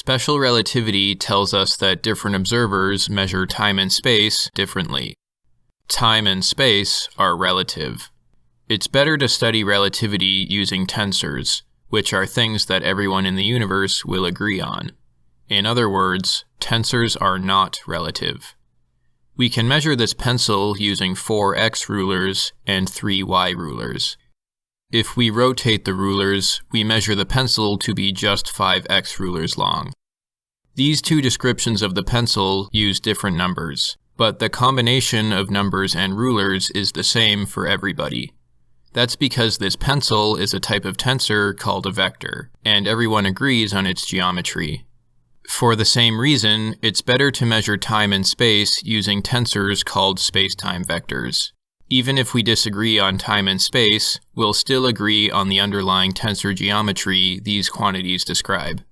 Special relativity tells us that different observers measure time and space differently. Time and space are relative. It's better to study relativity using tensors, which are things that everyone in the universe will agree on. In other words, tensors are not relative. We can measure this pencil using 4 x rulers and 3 y rulers. If we rotate the rulers, we measure the pencil to be just 5 x rulers long. These two descriptions of the pencil use different numbers, but the combination of numbers and rulers is the same for everybody. That's because this pencil is a type of tensor called a vector, and everyone agrees on its geometry. For the same reason, it's better to measure time and space using tensors called spacetime vectors. Even if we disagree on time and space, we'll still agree on the underlying tensor geometry these quantities describe.